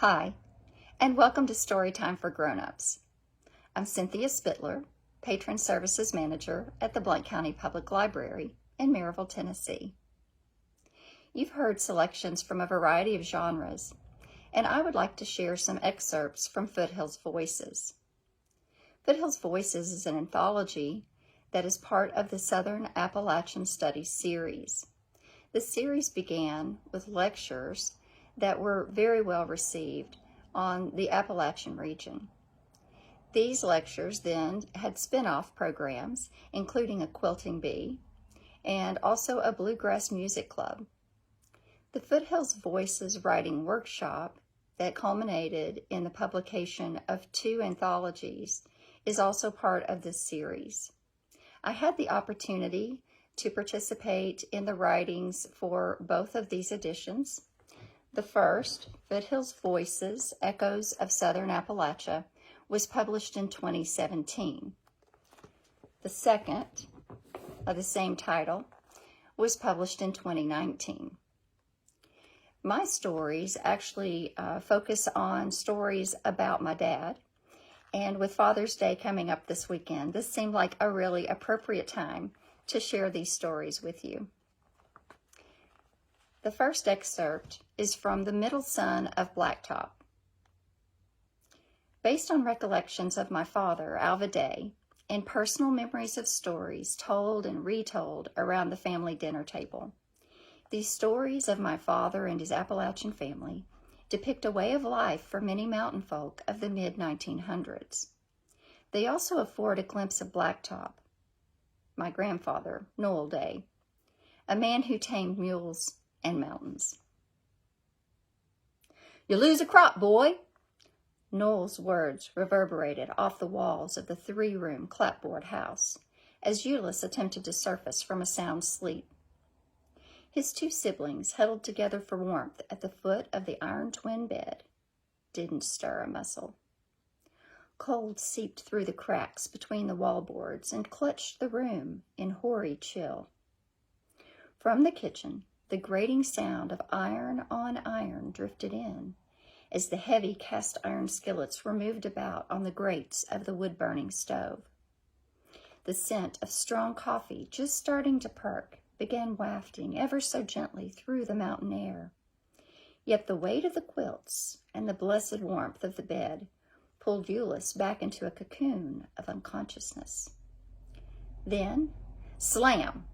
Hi, and welcome to Storytime for Grown-Ups. I'm Cynthia Spittler, Patron Services Manager at the Blount County Public Library in Maryville, Tennessee. You've heard selections from a variety of genres, and I would like to share some excerpts from Foothills Voices. Foothills Voices is an anthology that is part of the Southern Appalachian Studies series. The series began with lectures that were very well received on the Appalachian region. These lectures then had spin-off programs, including a quilting bee and also a bluegrass music club. The Foothills Voices writing workshop that culminated in the publication of 2 anthologies is also part of this series. I had the opportunity to participate in the writings for both of these editions. The first, Foothills Voices, Echoes of Southern Appalachia, was published in 2017. The second, of the same title, was published in 2019. My stories actually focus on stories about my dad, and with Father's Day coming up this weekend, this seemed like a really appropriate time to share these stories with you. The first excerpt is from The Middle Son of Blacktop. Based on recollections of my father, Alva Day, and personal memories of stories told and retold around the family dinner table, these stories of my father and his Appalachian family depict a way of life for many mountain folk of the mid-1900s. They also afford a glimpse of Blacktop, my grandfather, Noel Day, a man who tamed mules and mountains. "You lose a crop, boy." Noel's words reverberated off the walls of the 3-room clapboard house as Euless attempted to surface from a sound sleep. His 2 siblings, huddled together for warmth at the foot of the iron twin bed, didn't stir a muscle. Cold seeped through the cracks between the wallboards and clutched the room in hoary chill. From the kitchen, the grating sound of iron on iron drifted in as the heavy cast iron skillets were moved about on the grates of the wood-burning stove. The scent of strong coffee, just starting to perk, began wafting ever so gently through the mountain air. Yet the weight of the quilts and the blessed warmth of the bed pulled Euless back into a cocoon of unconsciousness. Then, slam!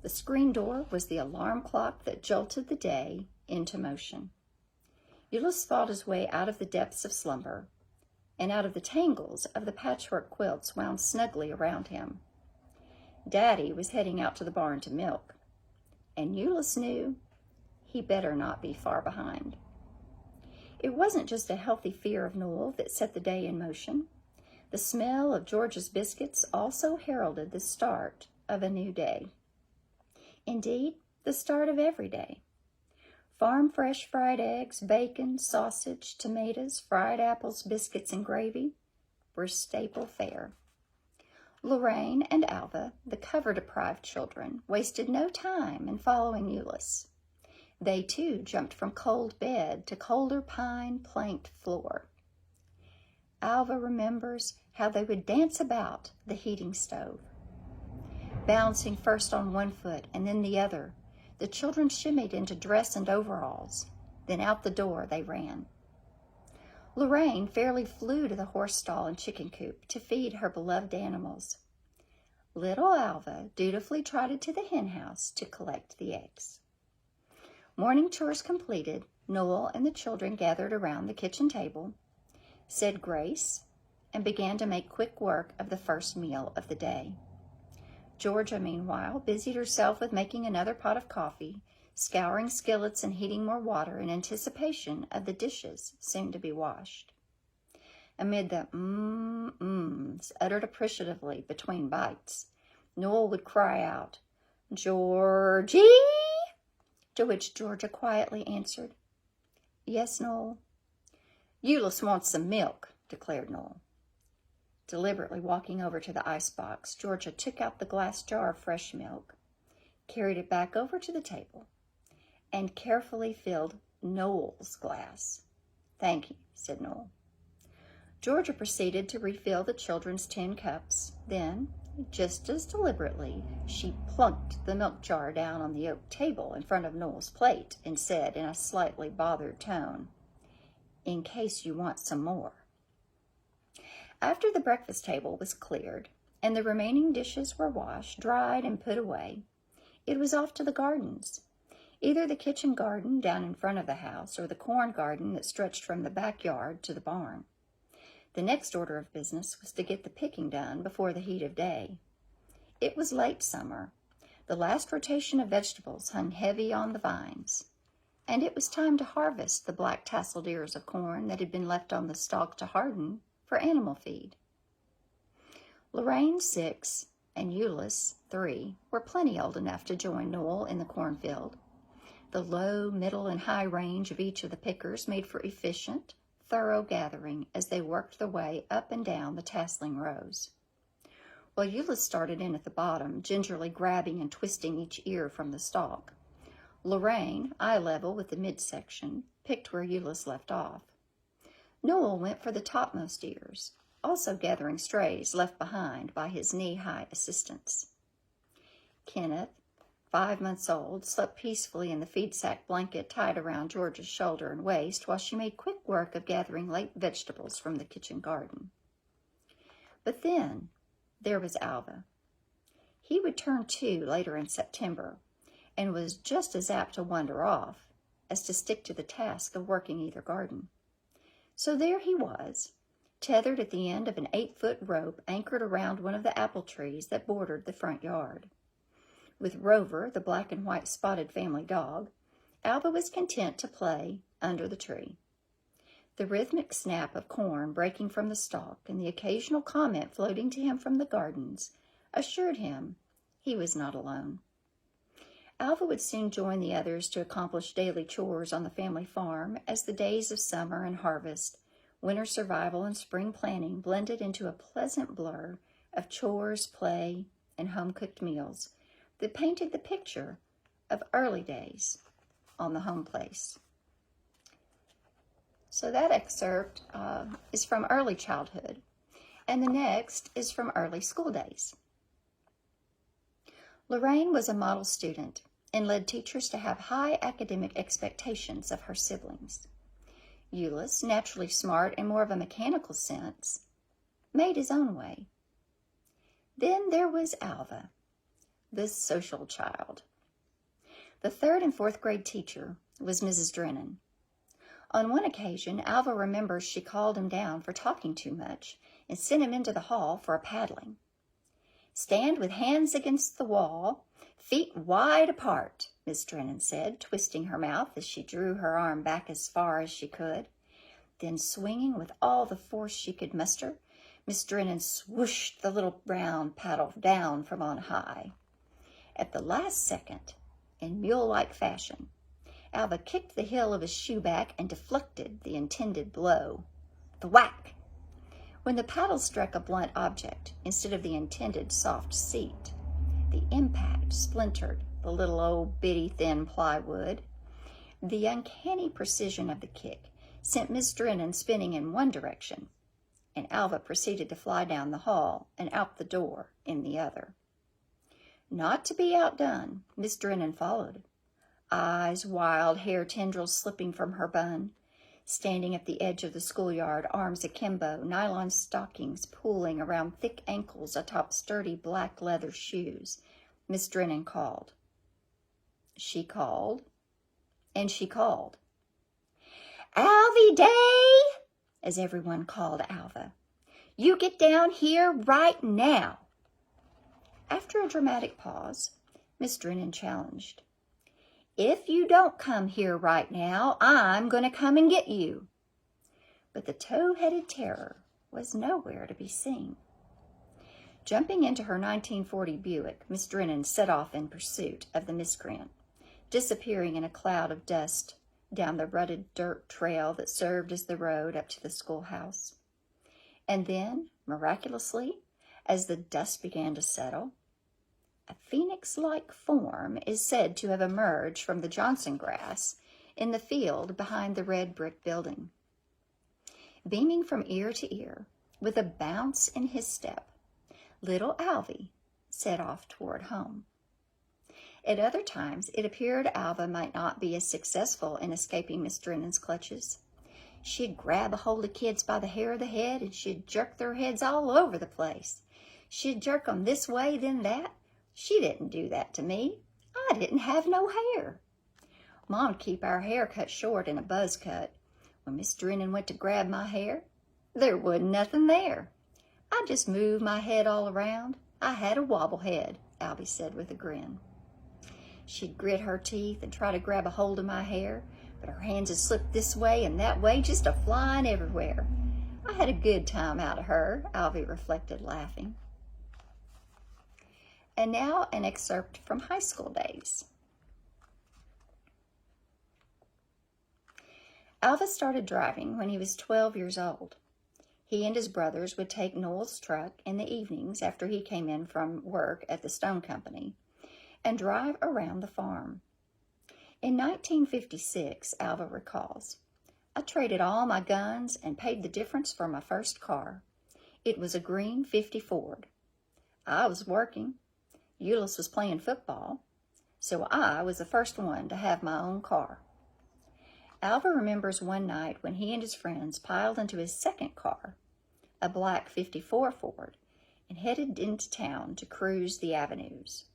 The screen door was the alarm clock that jolted the day into motion. Euless fought his way out of the depths of slumber and out of the tangles of the patchwork quilts wound snugly around him. Daddy was heading out to the barn to milk, and Euless knew he better not be far behind. It wasn't just a healthy fear of Noel that set the day in motion. The smell of George's biscuits also heralded the start of a new day. Indeed, the start of every day. Farm-fresh fried eggs, bacon, sausage, tomatoes, fried apples, biscuits, and gravy were staple fare. Lorraine and Alva, the cover-deprived children, wasted no time in following Euless. They, too, jumped from cold bed to colder pine planked floor. Alva remembers how they would dance about the heating stove. Balancing first on one foot and then the other, the children shimmied into dress and overalls. Then out the door they ran. Lorraine fairly flew to the horse stall and chicken coop to feed her beloved animals. Little Alva dutifully trotted to the hen house to collect the eggs. Morning chores completed, Noel and the children gathered around the kitchen table, said grace, and began to make quick work of the first meal of the day. Georgia, meanwhile, busied herself with making another pot of coffee, scouring skillets and heating more water in anticipation of the dishes soon to be washed. Amid the mm-ms uttered appreciatively between bites, Noel would cry out, "Georgie!" To which Georgia quietly answered, "Yes, Noel." "Euless wants some milk," declared Noel. Deliberately walking over to the icebox, Georgia took out the glass jar of fresh milk, carried it back over to the table, and carefully filled Noel's glass. "Thank you," said Noel. Georgia proceeded to refill the children's tin cups. Then, just as deliberately, she plunked the milk jar down on the oak table in front of Noel's plate and said in a slightly bothered tone, "In case you want some more." After the breakfast table was cleared and the remaining dishes were washed, dried, and put away, it was off to the gardens, either the kitchen garden down in front of the house or the corn garden that stretched from the backyard to the barn. The next order of business was to get the picking done before the heat of day. It was late summer. The last rotation of vegetables hung heavy on the vines, and it was time to harvest the black tasseled ears of corn that had been left on the stalk to harden for animal feed. Lorraine, 6, and Euless, 3, were plenty old enough to join Noel in the cornfield. The low, middle, and high range of each of the pickers made for efficient, thorough gathering as they worked their way up and down the tasseling rows. While Euless started in at the bottom, gingerly grabbing and twisting each ear from the stalk, Lorraine, eye level with the midsection, picked where Euless left off. Noel went for the topmost ears, also gathering strays left behind by his knee-high assistants. Kenneth, 5 months old, slept peacefully in the feed-sack blanket tied around George's shoulder and waist while she made quick work of gathering late vegetables from the kitchen garden. But then there was Alva. He would turn 2 later in September and was just as apt to wander off as to stick to the task of working either garden. So there he was, tethered at the end of an 8-foot rope anchored around one of the apple trees that bordered the front yard. With Rover, the black and white spotted family dog, Alva was content to play under the tree. The rhythmic snap of corn breaking from the stalk and the occasional comment floating to him from the gardens assured him he was not alone. Alva would soon join the others to accomplish daily chores on the family farm as the days of summer and harvest, winter survival, and spring planting blended into a pleasant blur of chores, play, and home-cooked meals that painted the picture of early days on the home place. So that excerpt is from early childhood, and the next is from early school days. Lorraine was a model student and led teachers to have high academic expectations of her siblings. Euless, naturally smart and more of a mechanical sense, made his own way. Then there was Alva, the social child. The 3rd and 4th grade teacher was Mrs. Drennan. On one occasion, Alva remembers she called him down for talking too much and sent him into the hall for a paddling. "Stand with hands against the wall, feet wide apart," Miss Drennan said, twisting her mouth as she drew her arm back as far as she could. Then, swinging with all the force she could muster, Miss Drennan swooshed the little round paddle down from on high. At the last second, in mule-like fashion, Alva kicked the heel of his shoe back and deflected the intended blow. Thwack! When the paddle struck a blunt object instead of the intended soft seat, the impact splintered the little old bitty thin plywood. The uncanny precision of the kick sent Miss Drennan spinning in one direction, and Alva proceeded to fly down the hall and out the door in the other. Not to be outdone, Miss Drennan followed, eyes wild, hair tendrils slipping from her bun. Standing at the edge of the schoolyard, arms akimbo, nylon stockings pooling around thick ankles atop sturdy black leather shoes, Miss Drennan called. She called, and she called. "Alvy Day!" as everyone called Alva. "You get down here right now." After a dramatic pause, Miss Drennan challenged. "If you don't come here right now, I'm going to come and get you." But the tow-headed terror was nowhere to be seen. Jumping into her 1940 Buick, Miss Drennan set off in pursuit of the miscreant, disappearing in a cloud of dust down the rutted dirt trail that served as the road up to the schoolhouse. And then, miraculously, as the dust began to settle, a phoenix-like form is said to have emerged from the Johnson grass in the field behind the red brick building. Beaming from ear to ear, with a bounce in his step, little Alvy set off toward home. At other times, it appeared Alva might not be as successful in escaping Miss Drennan's clutches. She'd grab a hold of kids by the hair of the head, and she'd jerk their heads all over the place. She'd jerk 'em this way, then that. She didn't do that to me. I didn't have no hair. Mom'd keep our hair cut short in a buzz cut. When Miss Drennan went to grab my hair, there wasn't nothing there. I just moved my head all around. I had a wobble head, Alvy said with a grin. She'd grit her teeth and try to grab a hold of my hair, but her hands would slip this way and that way, just a-flying everywhere. I had a good time out of her, Alvy reflected, laughing. And now an excerpt from high school days. Alva started driving when he was 12 years old. He and his brothers would take Noel's truck in the evenings after he came in from work at the stone company and drive around the farm. In 1956, Alva recalls, I traded all my guns and paid the difference for my first car. It was a green '50 Ford. I was working. Euless was playing football, so I was the first one to have my own car. Alva remembers one night when he and his friends piled into his second car, a black '54 Ford, and headed into town to cruise the avenues.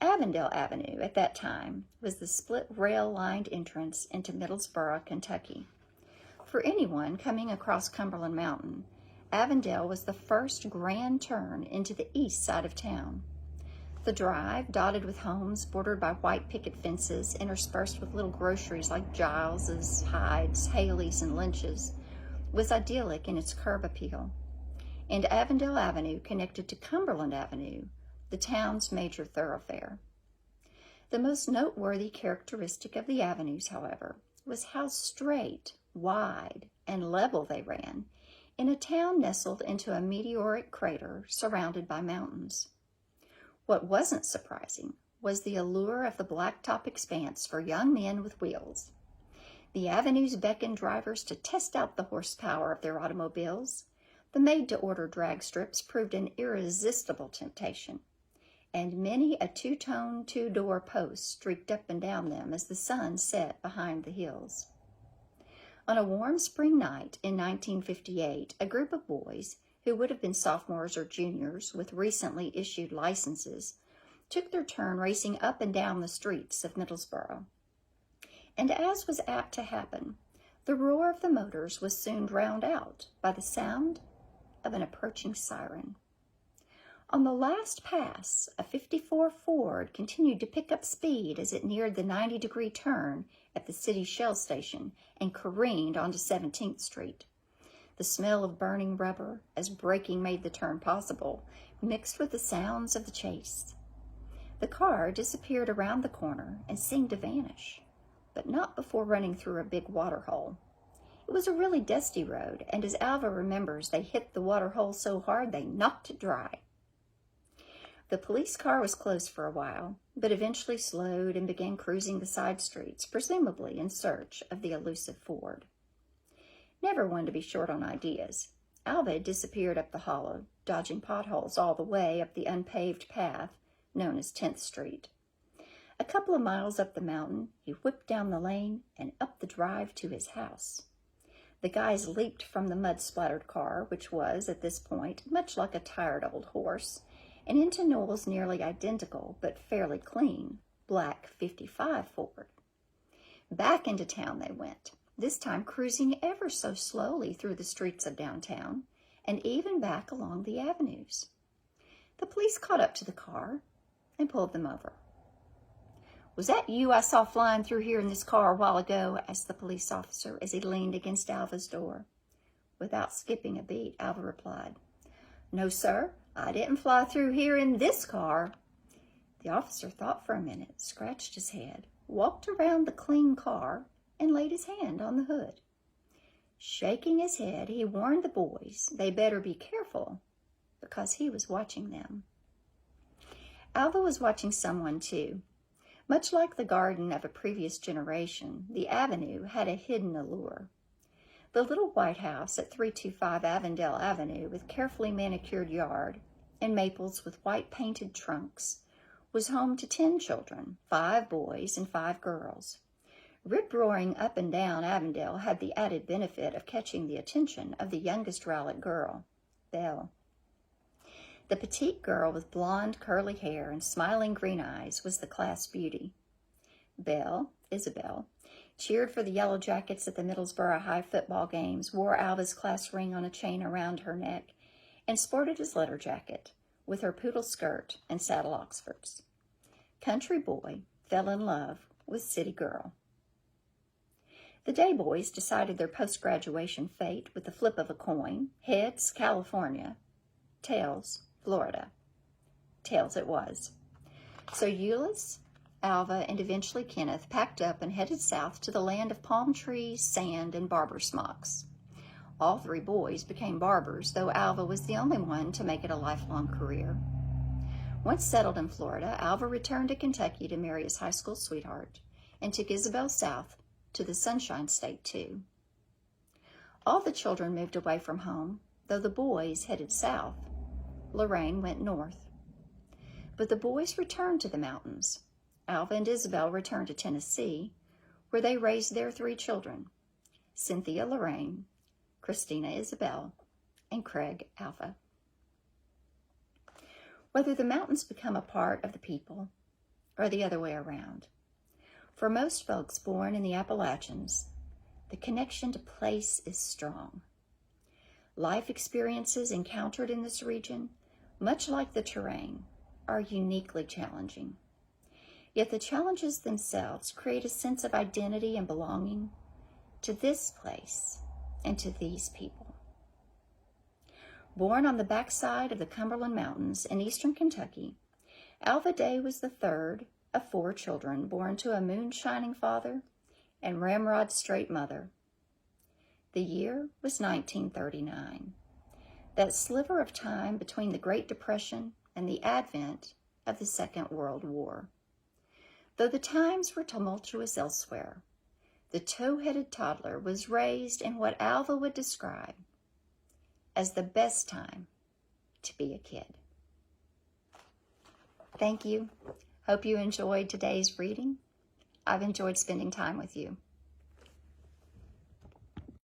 Avondale Avenue at that time was the split rail-lined entrance into Middlesboro, Kentucky. For anyone coming across Cumberland Mountain, Avondale was the first grand turn into the east side of town. The drive, dotted with homes bordered by white picket fences interspersed with little groceries like Giles's, Hyde's, Haley's, and Lynch's, was idyllic in its curb appeal. And Avondale Avenue connected to Cumberland Avenue, the town's major thoroughfare. The most noteworthy characteristic of the avenues, however, was how straight, wide, and level they ran in a town nestled into a meteoric crater surrounded by mountains. What wasn't surprising was the allure of the blacktop expanse for young men with wheels. The avenues beckoned drivers to test out the horsepower of their automobiles. The made-to-order drag strips proved an irresistible temptation, and many a two-tone, two-door post streaked up and down them as the sun set behind the hills. On a warm spring night in 1958, a group of boys, who would have been sophomores or juniors with recently issued licenses, took their turn racing up and down the streets of Middlesboro. And as was apt to happen, the roar of the motors was soon drowned out by the sound of an approaching siren. On the last pass, a '54 Ford continued to pick up speed as it neared the 90-degree turn at the city Shell station and careened onto 17th Street. The smell of burning rubber, as braking made the turn possible, mixed with the sounds of the chase. The car disappeared around the corner and seemed to vanish, but not before running through a big water hole. It was a really dusty road, and as Alva remembers, they hit the water hole so hard they knocked it dry. The police car was closed for a while, but eventually slowed and began cruising the side streets, presumably in search of the elusive Ford. Never one to be short on ideas, Alva had disappeared up the hollow, dodging potholes all the way up the unpaved path known as 10th Street. A couple of miles up the mountain, he whipped down the lane and up the drive to his house. The guys leaped from the mud-splattered car, which was, at this point, much like a tired old horse, and into Noel's nearly identical, but fairly clean, black '55 Ford. Back into town they went, this time cruising ever so slowly through the streets of downtown, and even back along the avenues. The police caught up to the car and pulled them over. "Was that you I saw flying through here in this car a while ago?" asked the police officer as he leaned against Alva's door. Without skipping a beat, Alva replied, "No, sir, I didn't fly through here in this car." The officer thought for a minute, scratched his head, walked around the clean car, and laid his hand on the hood. Shaking his head, he warned the boys they better be careful because he was watching them. Alva was watching someone too. Much like the garden of a previous generation, the avenue had a hidden allure. The little white house at 325 Avondale Avenue, with carefully manicured yard and maples with white painted trunks, was home to 10 children, 5 boys and 5 girls. Rip-roaring up and down Avondale had the added benefit of catching the attention of the youngest Rowlett girl, Belle. The petite girl with blonde curly hair and smiling green eyes was the class beauty. Belle, Isabel, cheered for the Yellow Jackets at the Middlesboro High football games, wore Alva's class ring on a chain around her neck, and sported his letter jacket with her poodle skirt and saddle Oxfords. Country boy fell in love with city girl. The day boys decided their post-graduation fate with the flip of a coin. Heads, California. Tails, Florida. Tails it was. So Euless, Alva, and eventually Kenneth packed up and headed south to the land of palm trees, sand, and barber smocks. All 3 boys became barbers, though Alva was the only one to make it a lifelong career. Once settled in Florida, Alva returned to Kentucky to marry his high school sweetheart and took Isabel south to the Sunshine State, too. All the children moved away from home, though the boys headed south. Lorraine went north. But the boys returned to the mountains. Alva and Isabel returned to Tennessee, where they raised their 3 children, Cynthia Lorraine, Christina Isabel, and Craig Alva. Whether the mountains become a part of the people or the other way around, for most folks born in the Appalachians, the connection to place is strong. Life experiences encountered in this region, much like the terrain, are uniquely challenging. Yet the challenges themselves create a sense of identity and belonging to this place and to these people. Born on the backside of the Cumberland Mountains in eastern Kentucky, Alva Day was the 3rd of 4 children born to a moonshining father and ramrod straight mother. The year was 1939, that sliver of time between the Great Depression and the advent of the Second World War. Though the times were tumultuous elsewhere, the tow-headed toddler was raised in what Alva would describe as the best time to be a kid. Thank you. Hope you enjoyed today's reading. I've enjoyed spending time with you.